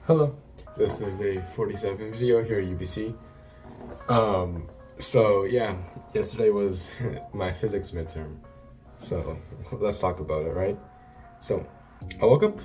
Hello, this is the 47th video here at UBC. So yeah, yesterday was my physics midterm. So let's talk about it, right? So I woke up,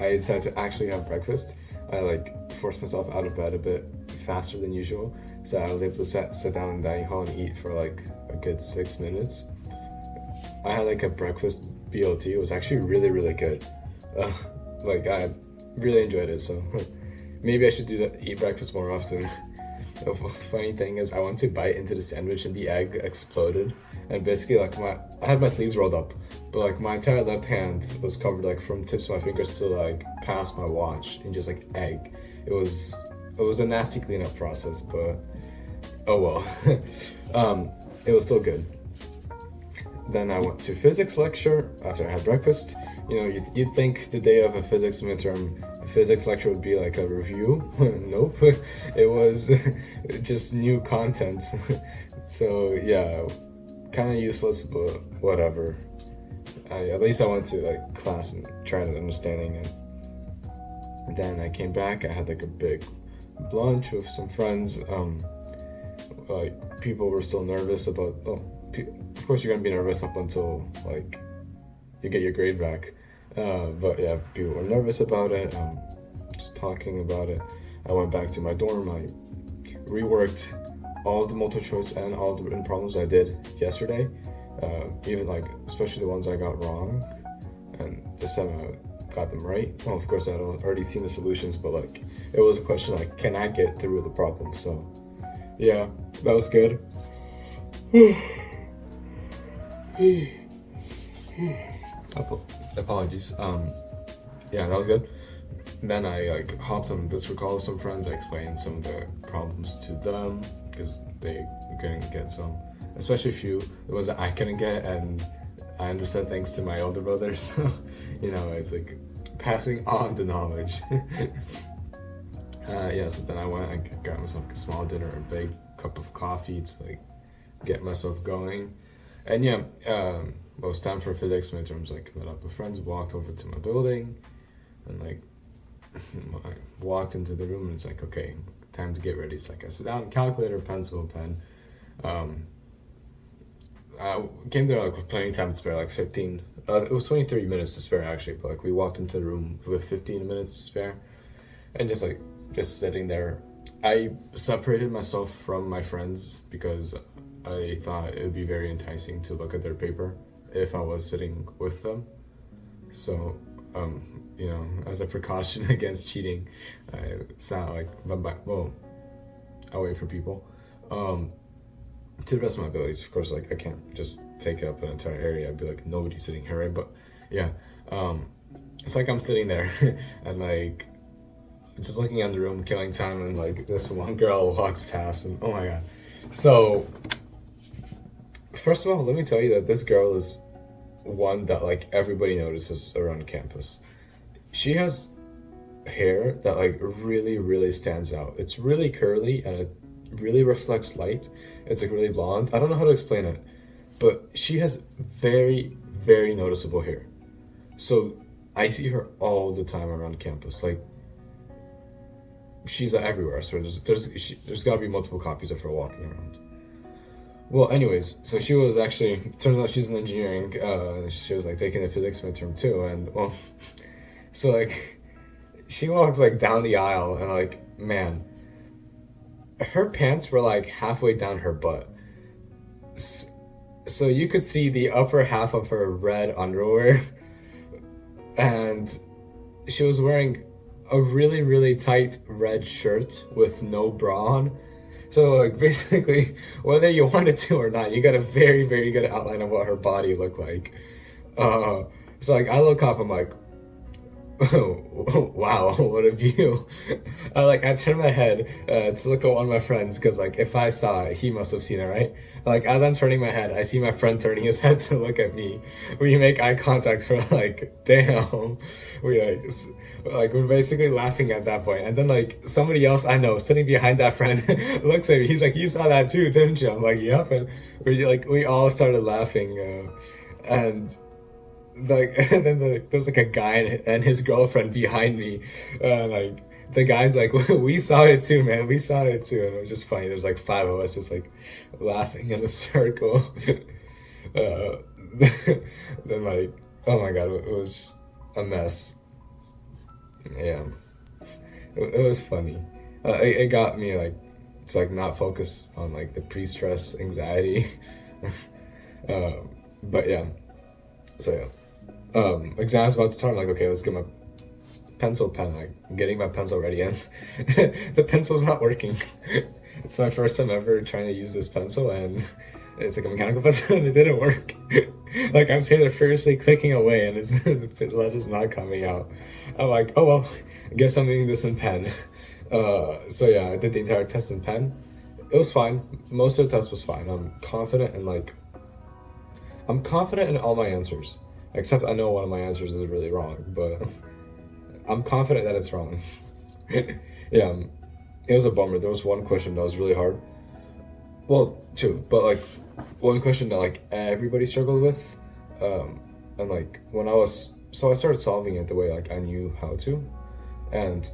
I decided to actually have breakfast. I forced myself out of bed a bit faster than usual. So I was able to sit down in the dining hall and eat for like a good 6 minutes. I had like a breakfast BLT. It was actually really, really good. Uh, I really enjoyed it. So maybe I should do that, eat breakfast more often. The funny thing is, I went to bite into the sandwich and the egg exploded, and basically I had my sleeves rolled up, but like my entire left hand was covered like from tips of my fingers to like past my watch in just like egg. It was a nasty cleanup process, but oh well. It was still good. Then I went to physics lecture after I had breakfast. You know, you'd think the day of a physics midterm, a physics lecture would be like a review. Nope, it was just new content. So yeah, kind of useless, but whatever. At least I went to like class and tried understanding it. Then I came back. I had like a big lunch with some friends. People were still nervous about. Of course, you're gonna be nervous up until like you get your grade back. But yeah, people were nervous about it. Just talking about it. I went back to my dorm. I reworked all of the multiple choice and all of the written problems I did yesterday. Even like especially the ones I got wrong, and this time I got them right. Well, of course, I'd already seen the solutions, but like it was a question like, can I get through the problem? So yeah, that was good. Apologies. Yeah, that was good. Then I like hopped on Discord call with some friends. I explained some of the problems to them because they couldn't get some, especially a few the ones that I couldn't get, and I understood thanks to my older brother. So you know, it's like passing on the knowledge. Yeah. So then I went and got myself like a small dinner, a big cup of coffee to like get myself going, and yeah. Well, it was time for physics midterms. Like, met up with friends, walked over to my building, and like, I walked into the room, and it's like, okay, time to get ready. It's like I sit down, calculator, pencil, pen. I came there like with plenty of time to spare, like 15. It was 30 minutes to spare actually, but like we walked into the room with 15 minutes to spare, and just sitting there. I separated myself from my friends because I thought it would be very enticing to look at their paper if I was sitting with them. So, you know, as a precaution against cheating, I sat like away from people. To the best of my abilities, of course. Like I can't just take up an entire area. I'd be like nobody's sitting here, right? But yeah, it's like I'm sitting there and like just looking at the room, killing time, and like this one girl walks past, and oh my god. So first of all, let me tell you that this girl is one that like everybody notices around campus. She has hair that like really, really stands out. It's really curly and it really reflects light. It's like really blonde. I don't know how to explain it, but she has very, very noticeable hair. So I see her all the time around campus. Like she's everywhere. So there's got to be multiple copies of her walking around. Well, anyways, so she was actually, turns out she's in engineering. She was like taking a physics midterm too, and well, so like she walks like down the aisle, and like man, her pants were like halfway down her butt, so you could see the upper half of her red underwear, and she was wearing a really, really tight red shirt with no bra on. So like basically, whether you wanted to or not, you got a very, very good outline of what her body looked like. So like I look up, I'm like, oh, wow, what a view. I turned my head to look at one of my friends because like if I saw it, he must have seen it, right? Like as I'm turning my head, I see my friend turning his head to look at me. We make eye contact for like, damn. We we're basically laughing at that point, and then like somebody else I know sitting behind that friend looks at me. He's like, "You saw that too, didn't you?" I'm like, "Yep." And we all started laughing, and like and then there's like a guy and his girlfriend behind me, like the guy's like, we saw it too, man, we saw it too, and it was just funny. There's like five of us just like laughing in a circle. uh, then like, oh my god, it was just a mess. Yeah, it was funny. It got me like to like not focus on like the pre-stress anxiety. But yeah, so yeah, exams about to start. I'm like, okay, let's get my pencil pen. Like, getting my pencil ready, and the pencil's not working. It's my first time ever trying to use this pencil, and it's like a mechanical pencil, and it didn't work. Like, I'm sitting there furiously clicking away, and the lead is not coming out. I'm like, oh well, I guess I'm doing this in pen. So yeah, I did the entire test in pen. It was fine. Most of the test was fine. I'm confident in all my answers, except I know one of my answers is really wrong, but I'm confident that it's wrong. Yeah, it was a bummer. There was one question that was really hard. Well, two, but like one question that like everybody struggled with, and like I started solving it the way like I knew how to, and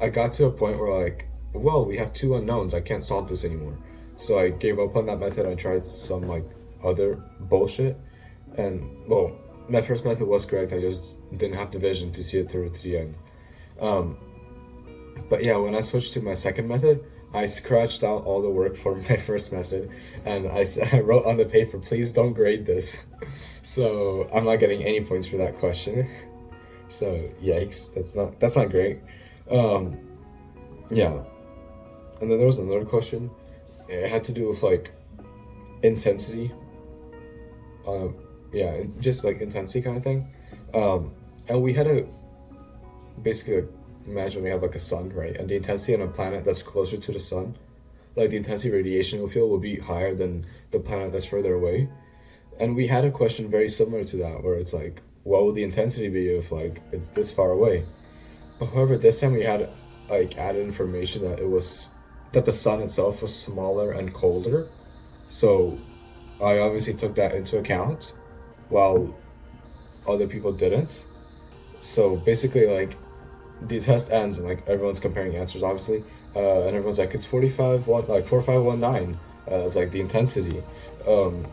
I got to a point where like, well, we have two unknowns. I can't solve this anymore. So I gave up on that method. I tried some like other bullshit, and well, my first method was correct. I just didn't have the vision to see it through to the end. But yeah, when I switched to my second method, I scratched out all the work for my first method, and I wrote on the paper, please don't grade this. So I'm not getting any points for that question. So yikes, that's not great. Um, yeah, and then there was another question. It had to do with like intensity. Yeah, just like intensity kind of thing. And we had to basically like, imagine we have like a sun, right? And the intensity on a planet that's closer to the sun, like the intensity radiation you'll feel will be higher than the planet that's further away. And we had a question very similar to that, where it's like, what will the intensity be if like it's this far away? But however, this time we had like added information that the sun itself was smaller and colder. So I obviously took that into account, while other people didn't. So basically, like the test ends and like everyone's comparing answers, obviously, and everyone's like it's 4519. It's like the intensity, and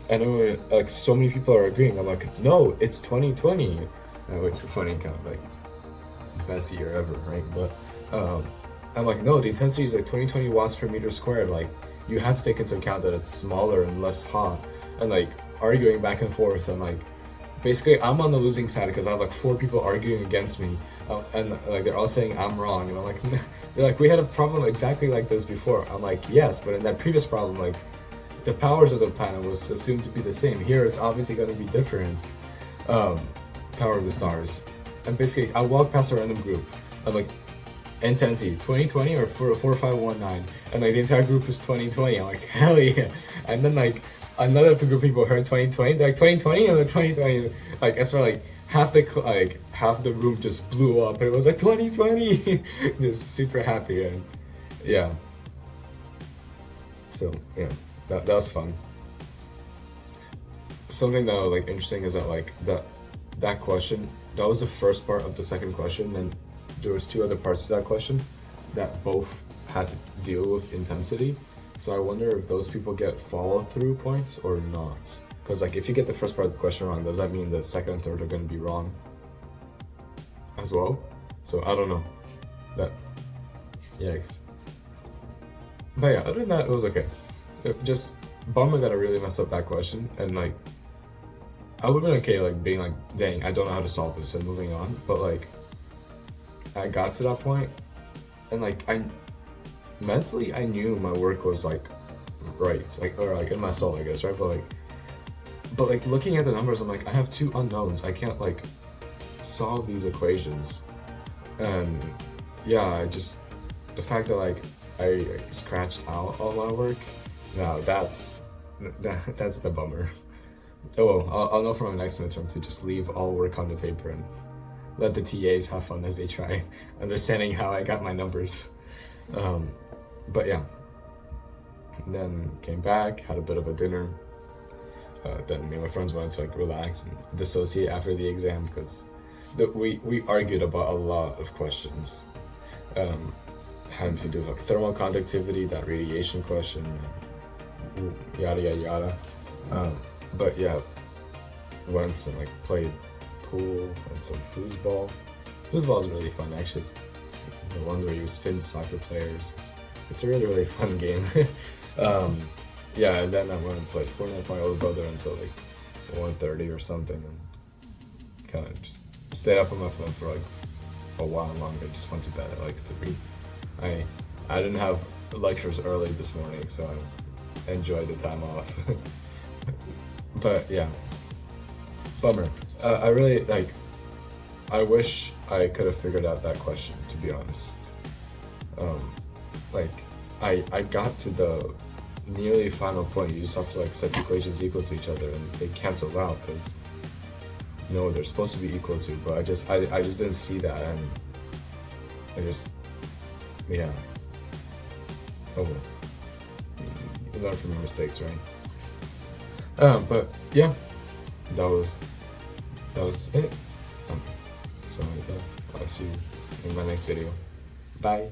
it was, like so many people are agreeing. I'm like, no, it's 2020, which is funny, kind of like best year ever, right? But I'm like, no, the intensity is like 2020 watts per meter squared. Like, you have to take into account that it's smaller and less hot, and like arguing back and forth, and like basically I'm on the losing side because I have like four people arguing against me, and like they're all saying I'm wrong, and I'm like, they're like, we had a problem exactly like this before. I'm like, yes, but in that previous problem, like the powers of the planet was assumed to be the same. Here it's obviously going to be different. Power of the stars, and basically I walk past a random group. I'm like, intensity 2020 or 4519, and like the entire group is 2020. I'm like, hell yeah. And then like another group of people heard 2020, they're like 2020, and then 2020, like I swear, like half the room just blew up, and it was like 2020. Just super happy, and yeah, so yeah, that was fun. Something that was like interesting is that like that question, that was the first part of the second question, and there was two other parts to that question that both had to deal with intensity. So I wonder if those people get follow-through points or not. Because like if you get the first part of the question wrong, does that mean the second and third are going to be wrong as well? So I don't know. That, yikes. But yeah, other than that, it was okay. Just bummer that I really messed up that question, and like I would have been okay like being like, dang, I don't know how to solve this, and moving on. But like I got to that point, and like I mentally I knew my work was like right, like, or like in my soul, I guess, right? But like looking at the numbers, I'm like, I have two unknowns. I can't like solve these equations, and yeah, the fact that like I scratched out all my work, now that's the bummer. Oh well, I'll know for my next midterm to just leave all work on the paper and let the TAs have fun as they try understanding how I got my numbers. But yeah, then came back, had a bit of a dinner, then me and my friends wanted to like relax and dissociate after the exam because we argued about a lot of questions. Having to do like thermal conductivity, that radiation question, yada yada yada. But yeah, went and like played pool and some foosball. Foosball is really fun actually. It's the one where you spin soccer players. It's a really fun game. Yeah, and then I went and played Fortnite with my older brother until like 1:30 or something, and kind of just stayed up on my phone for like a while longer. Just went to bed at like 3. I didn't have lectures early this morning, so I enjoyed the time off. But yeah, bummer. I really like. I wish I could have figured out that question, to be honest. Like, I got to the nearly final point. You just have to like set equations equal to each other, and they cancel out because no, they're supposed to be equal to. But I just didn't see that, and yeah. Oh well. You learn from your mistakes, right? But yeah, that was it. So yeah, I'll see you in my next video. Bye.